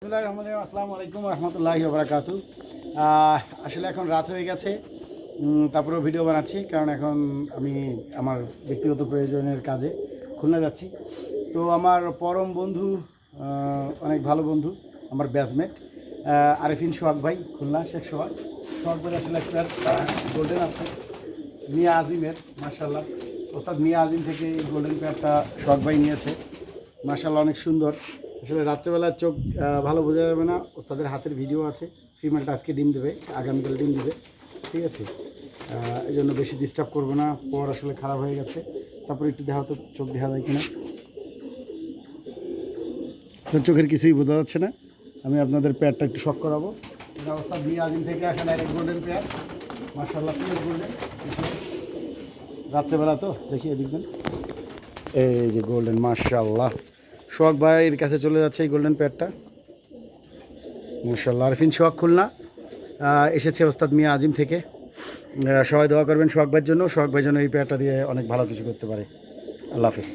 আসসালামু আলাইকুম রহমতুল্লাহি বারাকাতু। আসলে এখন রাত হয়ে গেছে, তারপরেও ভিডিও বানাচ্ছি কারণ এখন আমি আমার ব্যক্তিগত প্রয়োজনের কাজে খুলনা যাচ্ছি। তো আমার পরম বন্ধু, অনেক ভালো বন্ধু, আমার ব্যাচমেট আরেফিন সোহাগ ভাই, খুলনা শেখ সোহাগ ভাই আসলে একটা গোল্ডেন আছে মিয়া আজিমের, মার্শাল্লাহ ওস্তাদ মিয়া আজিম থেকে এই গোল্ডেন প্যাডটা সোহাগ ভাই নিয়েছে। মার্শাল্লাহ অনেক সুন্দর। আসলে রাত্রেবেলা চোখ ভালো বোঝা যাবে না, ওস্তাদের হাতের ভিডিও আছে। ফিমেলটা আজকে ডিম দেবে, আগামীকাল ডিম দেবে, ঠিক আছে। এই জন্য বেশি ডিস্টার্ব করবো না, পর আসলে খারাপ হয়ে গেছে। তারপরে একটু দেখা তো চোখ দেখা যায় কিনা, চোখের কিছুই বোঝা যাচ্ছে না। আমি আপনাদের প্যাডটা একটু শক করাবো। এটা ওস্তাদ মিয়া আজিম থেকে আসে ডাইরেক্ট গোল্ডেন প্যাড, মার্শাল্লাহ পিওর গোল্ডেন। রাত্রেবেলা তো দেখি এদিক দেন, এই যে গোল্ডেন, মার্শাল্লাহ সোহাগ ভাইয়ের কাছে চলে যাচ্ছে এই গোল্ডেন প্যাডটা, মার্শাল্লাহ। আরফিন সোহাগ খুলনা এসেছে ওস্তাদ মিয়া আজিম থেকে। সবাই দোয়া করবেন সোহাগ ভাইয়ের জন্য, সোহাগ ভাই যেন এই প্যাডটা দিয়ে অনেক ভালো কিছু করতে পারে। আল্লাহ হাফেজ।